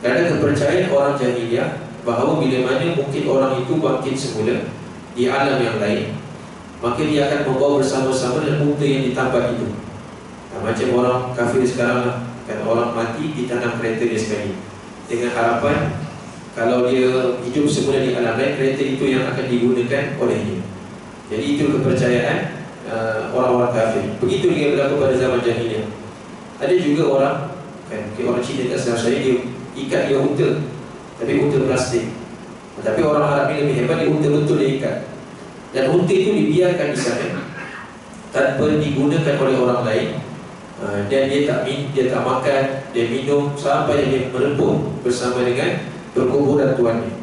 Kerana kepercayaan orang jahiliyah bahawa bila mana mungkin orang itu bangkit semula di alam yang lain, maka dia akan membawa bersama-sama dengan unta yang ditambak itu. Macam orang kafir sekarang lah, kan, orang mati ditanam kereta dia sekali, dengan harapan kalau dia hidup semula di alam lain, kereta itu yang akan digunakan olehnya. Jadi itu kepercayaan orang-orang kafir. Begitu dia berlaku pada zaman jahiliyah. Ada juga orang, kan, orang Cina kat sebelah saya, dia ikat dia unta, tapi unta plastik. Tapi orang Arab ni lebih hebat, dia unta betul dia ikat. Dan unta itu dibiarkan di sana tanpa digunakan oleh orang lain. Dan dia tak makan, dia minum sampai dia merepuk bersama dengan perkuburan tuannya.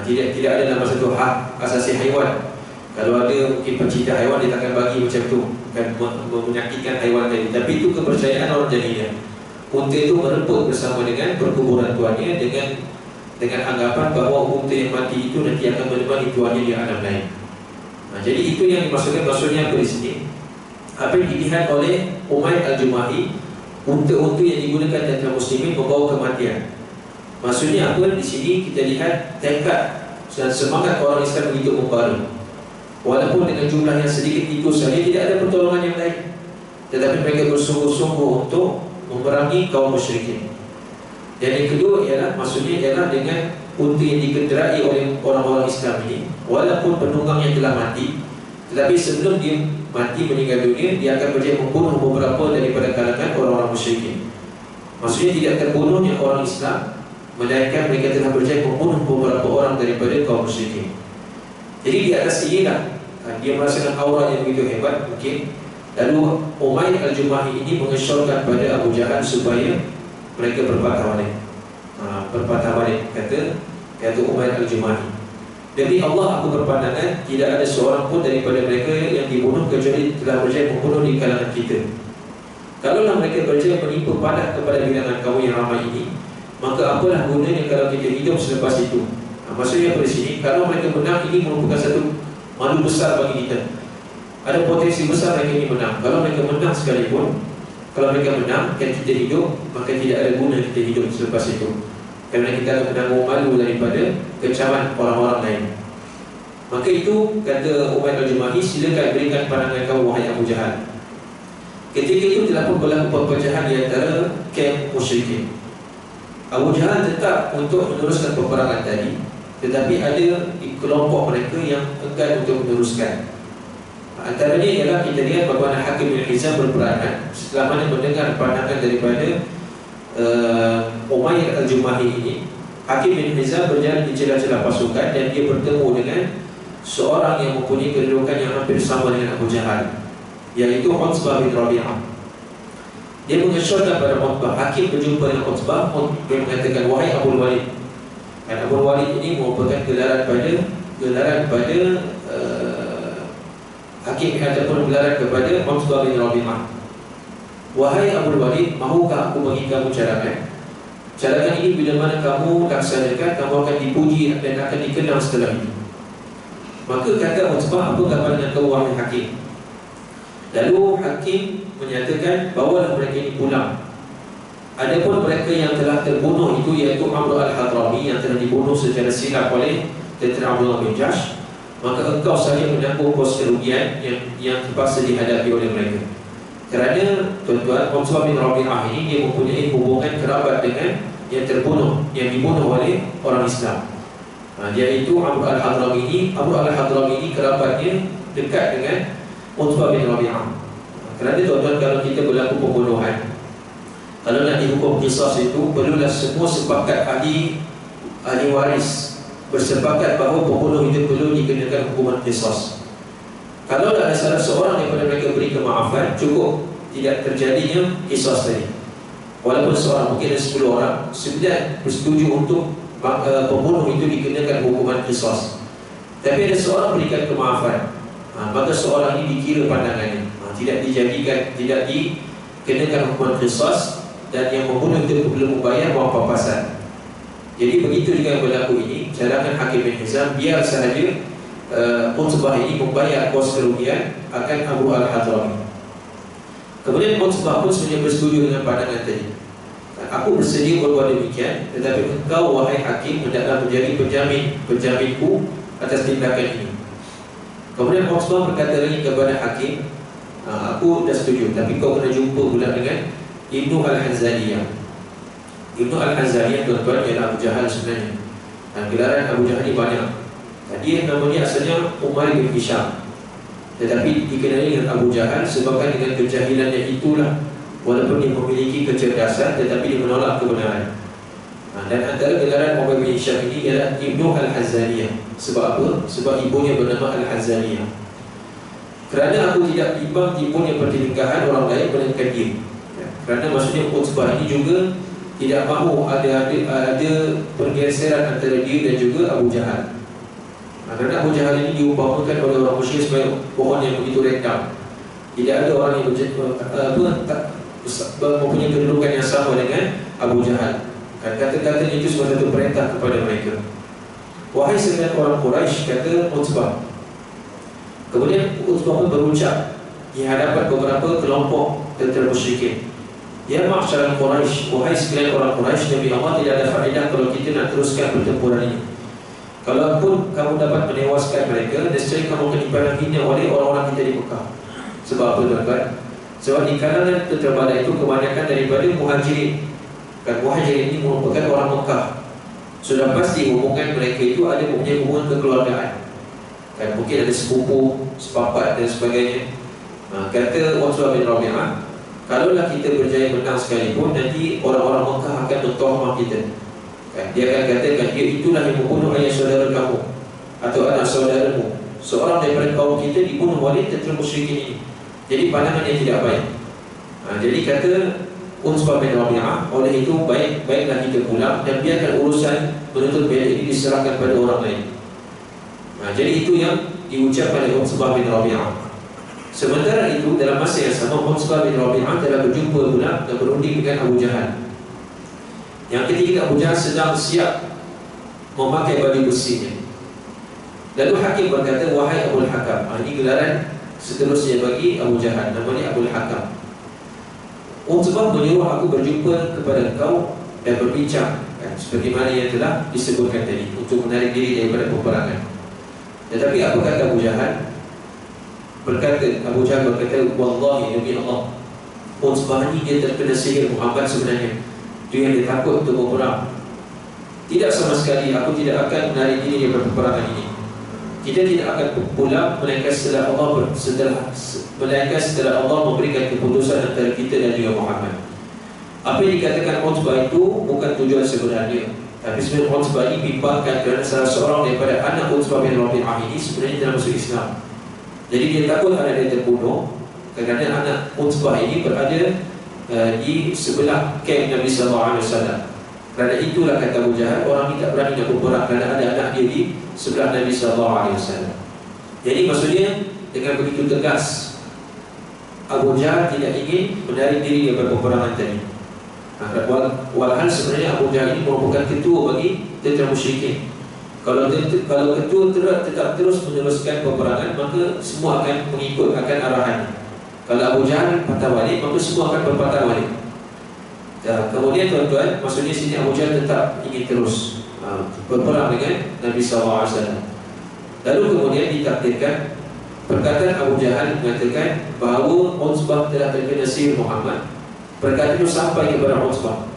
Tidak ada dalam satu hak asasi haiwan. Kalau ada mungkin pencinta haiwan, dia takkan bagi macam tu, kan, menyakitkan haiwan tadi. Tapi itu kepercayaan orang jahiliyah. Unta itu merepuk bersama dengan perkuburan tuannya dengan anggapan bahawa unta yang mati itu nanti akan menemani tuannya di alam lain. Jadi itu yang dimaksudkan. Maksudnya apa di sini? Apa yang dilihat oleh Umair al-Jumahi, unta-unta yang digunakan tentera muslimin membawa kematian. Maksudnya apa? Di sini kita lihat tekad dan semangat orang Islam begitu membara. Walaupun dengan jumlah yang sedikit itu saja, tidak ada pertolongan yang lain, tetapi mereka bersungguh-sungguh untuk memerangi kaum musyrikin. Dan yang kedua ialah, maksudnya ialah dengan unta yang dikenderai oleh orang-orang Islam ini, walaupun penunggangnya telah mati, tetapi sebelum dia mati meninggal dunia, dia akan berjaya membunuh beberapa daripada kalangan orang-orang musyrikin. Maksudnya tidak terbunuhnya orang Islam, melainkan mereka telah berjaya membunuh beberapa orang daripada kaum musyrikin. Jadi di atas inilah dia merasakan aura yang begitu hebat mungkin. Lalu Umair al-Jumahi ini mengesyorkan pada Abu Jahal supaya mereka berpatah balik. Berpatah balik, kata Umair al-Jumahi. Demi Allah aku berpandangan tidak ada seorang pun daripada mereka yang dibunuh kecuali telah berjaya membunuh di kalangan kita. Kalaulah mereka berjaya menipu padah kepada bilangan kaum yang ramai ini, maka apalah gunanya kalau kita hidup selepas itu. Maksudnya pada sini, kalau mereka menang, ini merupakan satu malu besar bagi kita. Ada potensi besar mereka ini menang. Kalau mereka menang sekalipun, kalau mereka menang dan kita hidup, maka tidak ada guna kita hidup selepas itu, kerana kita akan menanggung malu daripada kecaman orang-orang lain. Maka itu kata Umayyah al-Jumahi, silakan berikan pandangan kamu wahai Abu Jahal. Ketika itu telah pun berlaku perpecahan di antara kamp musyrikin. Abu Jahal tetap untuk meneruskan peperangan tadi, tetapi ada di kelompok mereka yang enggan untuk meneruskan. Antaranya ialah kita lihat bagaimana Hakim bin Hizam berperanan setelah mana mendengar pandangan daripada Umayyah al-Jumahi ini. Hakim bin Hizam berjalan di celah-celah pasukan dan dia bertemu dengan seorang yang mempunyai kedudukan yang hampir sama dengan Abu Jahal, yaitu Utbah bin Rabi'ah. Dia mengesyorkan pada Utbah. Hakim berjumpa dengan Utbah. Dia mengatakan, wahai Abu Walid. Dan Abu Walid ini merupakan gelaran pada Hakim ataupun gelaran kepada Utbah bin Rabi'ah. Wahai Abu Walid, mahukah aku bagi kamu cadangan? Cadangan ini bila mana kamu laksanakan, kamu akan dipuji dan akan dikenal setelah itu. Maka kata Utbah, apakah pandangan kau wahai Hakim? Lalu Hakim menyatakan, bawalah mereka ini pulang. Adapun mereka yang telah terbunuh itu, iaitu Amr al-Hadrami yang telah dibunuh secara silap oleh tentera Abdullah bin Jahsh, maka engkau saja menanggung kos kerugian yang terpaksa dihadapi oleh mereka. Kerana tuan-tuan, Utbah bin Rabi'ah ini dia mempunyai hubungan kerabat dengan yang terbunuh, yang dibunuh oleh orang Islam. Iaitu Amr al-Hadrami ini. Amr al-Hadrami ini kerabatnya dekat dengan Utbah bin Rabi'ah. Kerana tuan-tuan, kalau kita berlaku pembunuhan, kalau nak dihukum qisas itu, perlulah semua sepakat ahli waris bersepakat bahawa pembunuh itu perlu dikenakan hukuman qisas. Kalau ada salah seorang daripada mereka beri kemaafan, cukup tidak terjadinya qisas tadi. Walaupun seorang, mungkin ada 10 orang, 9 bersetuju untuk pembunuh itu dikenakan hukuman qisas, tapi ada seorang berikan kemaafan, maka seorang ini dikira pandangannya, tidak dikenakan hukuman qisas, dan yang membunuh itu belum membayar wang pampasan. Jadi begitu juga yang berlaku ini. Cadangan Hakim bin Hizam, biar sahaja Utbah ini membayar kos kerugian akan Abu al-Hadrami. Kemudian Utbah pun sebenarnya bersetuju dengan pandangan tadi. Aku bersedia berbuat demikian, tetapi engkau wahai Hakim hendaklah menjadi penjaminku atas tindakan ini. Kemudian Utbah berkata lagi kepada Hakim, aku dah setuju, tapi kau kena jumpa pula dengan Ibnu al-Hanzaliyah. Ibnu al-Hanzaliyah, tuan-tuan, ialah Abu Jahal sebenarnya. Dan gelaran Abu Jahal ini banyak. Dia namanya asalnya Umar bin Hisham, tetapi dikenali dengan Abu Jahal sebabkan dengan kejahilannya itulah, walaupun dia memiliki kecerdasan, tetapi dia menolak kebenaran. Dan antara gelaran Umar bin Hisham ini ialah Ibnu al-Hanzaliyah. Sebab apa? Sebab ibunya bernama al-Hanzaliyah. Kerana aku tidak imbang timbul yang pertelingkahan orang lain melainkan dia. Kerana maksudnya Utbah ini juga tidak mahu ada pergeseran antara dia dan juga Abu Jahal. Kerana Abu Jahal ini diumpamakan oleh orang musyrik sebagai pohon yang begitu renggang. Tidak ada orang yang mempunyai kedudukan yang sama dengan Abu Jahal. Kata-katanya itu sebagai satu perintah kepada mereka. Wahai sekalian orang Quraisy, kata Utbah. Kemudian Utbah pun berucap di hadapan beberapa kelompok tentera musyrikin, ya ma'syaral Quraisy, wahai sekalian orang Quraisy, demi Allah tidak ada faedah kalau kita nak teruskan pertempuran ini. Kalaupun kamu dapat menewaskan mereka, nescaya kamu akan dipandang hina oleh orang-orang kita di Mekah. Sebab apa tuan-tuan? Sebab di kalangan tentera Badar itu kebanyakan daripada muhajirin. Dan muhajirin ini merupakan orang Mekah. Sudah pasti hubungan mereka itu ada mempunyai hubungan kekeluargaan. Kan mungkin ada sepupu, sepapat dan sebagainya. Kata Utbah bin Rabi'ah, kalaulah kita berjaya menang sekalipun, nanti orang-orang Mekah akan mentohmah kita. Dia akan katakan, dia itulah yang membunuh ayah saudara kamu atau anak saudaramu. Seorang daripada kaum kita dibunuh oleh tentera musyrikin ini. Jadi pandangan yang tidak baik. Jadi kata Utbah bin Rabi'ah, oleh itu baiklah kita pulang dan biarkan urusan menuntut bela ini diserahkan pada orang lain. Jadi itu yang diucapkan oleh Utsbah bin Rabi'ah. Sementara itu dalam masa yang sama Utsbah bin Rabi'ah telah berjumpa pula dan berunding dengan Abu Jahal. Yang ketika Abu Jahal sedang siap memakai baju besinya. Lalu Hakim berkata, wahai Abul Hakam. Ini gelaran seterusnya bagi Abu Jahal, namanya Abul Hakam. Utsbah menyuruh aku berjumpa kepada engkau dan berbincang, seperti mana yang telah disebutkan tadi, untuk menarik diri daripada peperangan. Tetapi apa kata Abu Jahal? Abu Jahal berkata, wallahi demi Allah, Utsbah ini dia terkena sihir Muhammad sebenarnya. Itu yang dia takut untuk berperang. Tidak sama sekali, aku tidak akan menarik diri daripada peperangan ini. Kita tidak akan pulang melainkan setelah Allah memberikan keputusan antara kita dan juga Muhammad. Apa yang dikatakan Utsbah itu bukan tujuan sebenarnya, tapi sebenarnya Utsbah ini bimbangkan kerana salah seorang daripada anak Utsbah bin Rabi'ah ini sebenarnya telah masuk Islam. Jadi dia takut anak dia terbunuh kerana anak Utsbah ini berada di sebelah kamp Nabi SAW. Kerana itulah kata Abu Jahal, orang ini tak berani nak berperang kerana ada anak dia di sebelah Nabi SAW. Jadi maksudnya dengan begitu tegas, Abu Jahal tidak ingin menarik diri daripada peperangan tadi. Walhal sebenarnya Abu Jahal ini merupakan ketua bagi tentera musyrikin. Kalau ketua tetap terus meneruskan peperangan, maka semua akan mengikut akan arahannya. Kalau Abu Jahal patah balik, maka semua akan berpatah balik. Kemudian tuan-tuan, maksudnya sini Abu Jahal tetap ingin terus berperang dengan Nabi SAW. Lalu kemudian ditakdirkan perkataan Abu Jahal mengatakan bahawa Utsbah telah terkena sihir Muhammad. Perkataan itu sampai kepada Utsbah.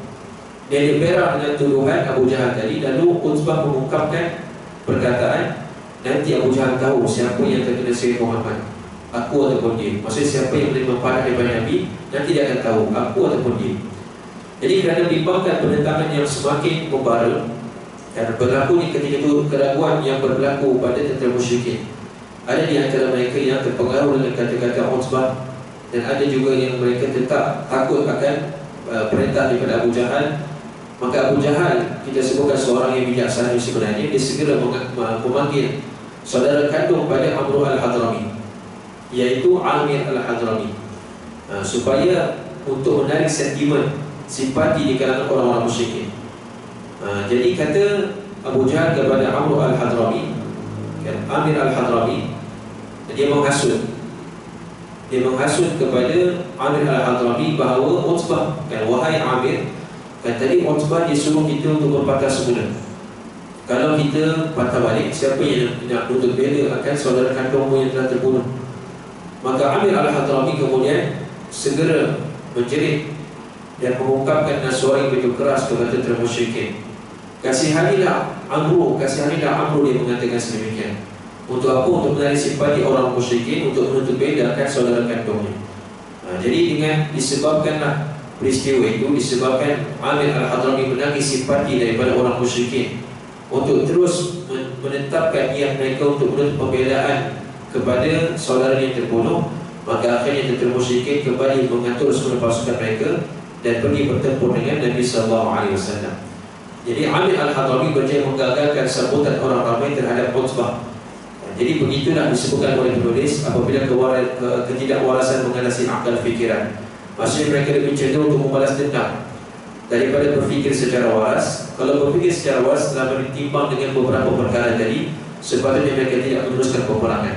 Dia diperang dengan tuduhan Abu Jahal tadi. Lalu Utsbah mengungkapkan perkataan, nanti Abu Jahal tahu siapa yang terkena sihir Muhammad, aku ataupun dia. Maksudnya siapa yang menerima panah daripada Nabi, nanti dia akan tahu, aku ataupun dia. Jadi kerana bimbangkan penentangan yang semakin membara dan berlaku ketika itu keraguan yang berlaku pada tentera musyrikin, ada di antara mereka yang terpengaruh dengan kata-kata Utsbah, dan ada juga yang mereka tetap takut akan perintah daripada Abu Jahal. Maka Abu Jahal, kita sebutkan seorang yang bijaksana sebenarnya, dia segera memanggil saudara kandung pada Amr al-Hadrami, iaitu Amir al-Hadrami, supaya untuk menarik sentimen simpati di kalangan orang-orang musyrikin. Jadi kata Abu Jahal kepada Amr al-Hadrami, Amir al-Hadrami, dia menghasut kepada Amir al-Hadrami bahawa Utsbah, wahai Amir, tadi Utsbah dia suruh kita untuk berpatah semula. Kalau kita patah balik, siapa yang nak tuntut bela akan saudara kandungmu yang telah terbunuh? Maka Amir al-Hadrami kemudian segera menjerit dan mengungkapkan dengan suara yang begitu keras kepada tentera musyrikin. Kasihanilah Amru, dia mengatakan sedemikian. Untuk apa? Untuk menarik simpati orang musyrikin, untuk menuntut bedakan saudara kandungnya. Jadi dengan disebabkanlah peristiwa itu, disebabkan Amir al-Hadrami menangis simpati daripada orang musyrikin untuk terus menetapkan niat mereka untuk menuntut pembelaan kepada saudara yang terbunuh, maka akhirnya tentera musyrikin kembali mengatur semua pasukan mereka dan pergi bertempur dengan Nabi SAW. Jadi Amir al-Hadrami berjaya menggagalkan sambutan orang ramai terhadap Utsbah. Jadi begitulah disebutkan oleh penulis, apabila ketidakwarasan mengatasi akal fikiran, maksudnya mereka lebih cenderung untuk membalas dendam daripada berfikir secara waras. Kalau berfikir secara waras setelah bertimbang dengan beberapa perkara tadi, sepatutnya mereka tidak meneruskan peperangan.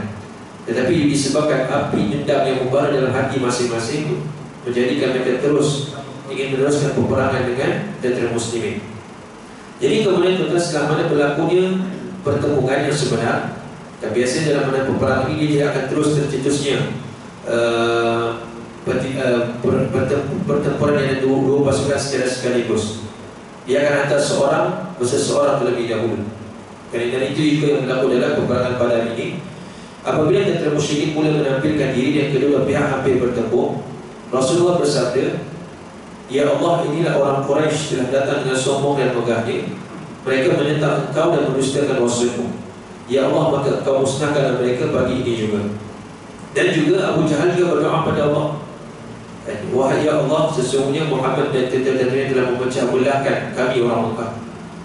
Tetapi disebabkan api dendam yang membara dalam hati masing-masing, menjadikan mereka terus ingin meneruskan peperangan dengan tentera muslimin. Jadi kemudian tuan-tuan, setelah mana berlakunya pertempuran yang sebenar, dan biasanya dalam medan peperangan ini dia akan terus tercetusnya pertempuran yang ada dua pasukan secara sekaligus. Dia akan hantar seorang versus seorang terlebih dahulu. Kerana itu juga yang berlaku dalam peperangan Badar ini. Apabila tentera musyrikin mula menampilkan diri dan kedua pihak hampir bertempur, Rasulullah bersabda, ya Allah, inilah orang Quraisy telah datang dengan sombong dan megahnya. Mereka menentang engkau dan mendustakan Rasulmu. Ya Allah, maka engkau musnahkanlah mereka pagi ini juga. Dan juga Abu Jahal juga berdoa pada Allah, wahai ya Allah, sesungguhnya Muhammad dan tentera-tenteranya telah memecah belahkan kami orang Mekah,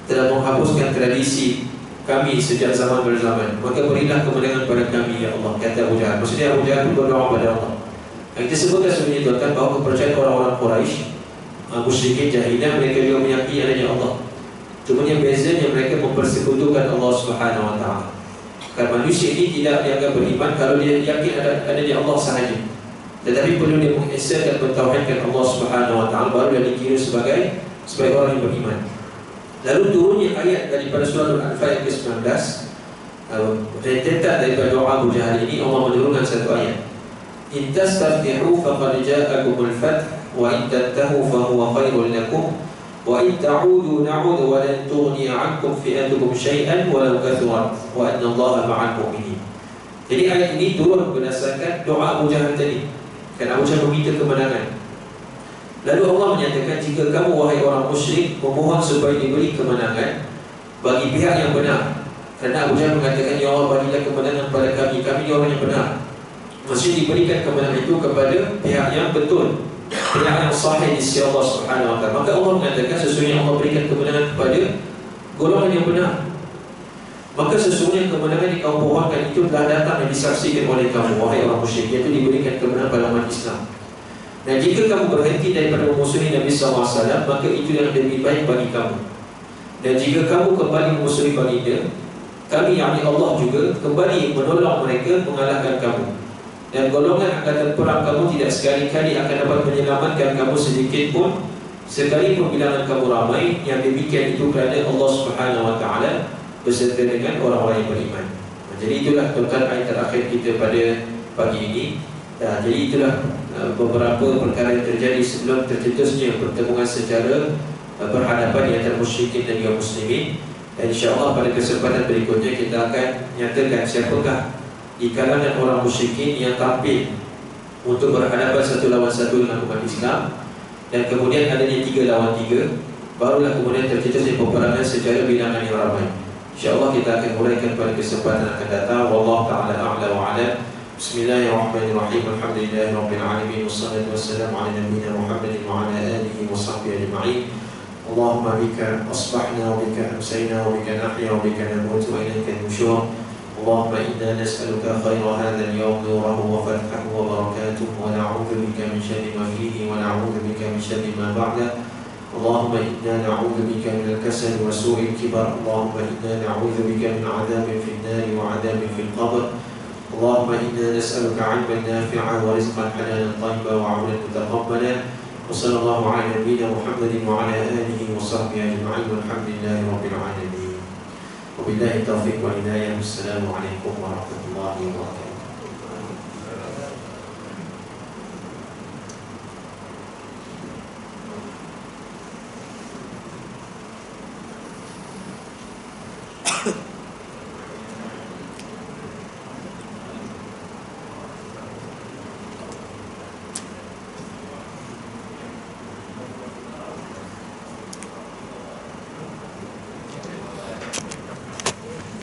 telah menghapuskan tradisi kami sejak zaman berzaman, maka berilah kemenangan pada kami ya Allah, kata Abu Jahal. Maksudnya Abu Jahal berdoa pada Allah. Kita sebutkan sebenarnya tuan bahawa kepercayaan orang-orang Quraisy, musyrikin jahiliyah, mereka juga meyakini adanya Allah. Cuma yang bezanya mereka mempersekutukan Allah Subhanahu Wa Taala. Karena manusia ini tidak dianggap beriman kalau dia yakin adanya Allah sahaja. Tetapi perlu dia mengesah dan mentauhidkan Allah Subhanahu Wa Taala, baru dia dikira sebagai orang yang beriman. Lalu turunnya ayat daripada surah Al-Anfal yang ke-19, rentetan daripada doa Abu Jahal ini, Allah menurunkan satu ayat. In tastaftihu faqad ja'akumul fath wa in tantahu fahuwa khairul lakum wa in ta'udu na'ud wa lan tughni 'ankum fi'atukum syai'an walau kathurat wa anna Allaha ma'al mu'minin. Jadi ayat ini turun berdasarkan doa Abu Jahal tadi. Kerana Abu Jahal meminta kemenangan. Lalu Allah menyatakan, jika kamu wahai orang musyrik memohon supaya diberi kemenangan bagi pihak yang benar. Kerana Abu Jahal mengatakan, ya Allah bagilah kemenangan pada kami ni orang yang benar. Maksudnya diberikan kemenangan itu kepada pihak yang betul, pihak yang sahih di sisi Allah Subhanahu Wa Taala. Maka Allah mengatakan sesungguhnya Allah berikan kemenangan kepada golongan yang benar. Maka sesungguhnya kemenangan yang kamu pohonkan itu telah datang dan disaksikan oleh kamu wahai orang musyrik, iaitu diberikan kemenangan pada umat Islam. Dan jika kamu berhenti daripada memusuhi Nabi SAW, maka itu yang lebih baik bagi kamu. Dan jika kamu kembali memusuhi baginda, kami yakni Allah juga kembali menolong mereka mengalahkan kamu. Dan golongan angkatan perang kamu tidak sekali-kali akan dapat menyelamatkan kamu sedikit pun, sekalipun bilangan kamu ramai. Yang demikian itu kerana Allah Subhanahu Wa Taala beserta dengan orang-orang yang beriman. Jadi itulah tuan-tuan ayat terakhir kita pada pagi ini. Jadi itulah beberapa perkara yang terjadi sebelum tercetusnya pertemuan secara berhadapan di antara musyrikin dan juga muslimin. Dan insyaAllah pada kesempatan berikutnya kita akan nyatakan siapakah di kalangan orang musyrikin yang tampil untuk berhadapan satu lawan satu dengan umat Islam. Dan kemudian adanya 3 lawan 3, barulah kemudian tercetusnya peperangan secara bilangan yang ramai. InsyaAllah kita akan uraikan pada kesempatan akan datang. Wallahu ta'ala a'la wa'ala. Bismillahirrahmanirrahim. Alhamdulillahi rabbil alamin. Wassalatu wassalamu ala nabiyyina Muhammadin wa ala alihi wa sahbihi ajma'in. Allahumma bika asbahna wa bika amsayna wa bika nahya wa bika namutu wa ilaika nusyur. Allahumma inna nas'aluka khayra hadha al-yawm nurahu wa fathahu wa barakatuhu wa na'udzu bika min syarri ma fihi wa na'udzu bika min syarri ma ba'dahu. اللهم إنا نعوذ بك من الكسل وسوء الكبر. اللهم إنا نعوذ بك من عذاب في النار وعذاب في القبر. اللهم إنا نسألك علما نافعا ورزقا حلالا طيبا وعملا متقبلا. وصلى الله على نبينا محمد وعلى آله وصحبه أجمعين والحمد لله رب العالمين. وبالله التوفيق والهداية. والسلام عليكم ورحمة الله وبركاته.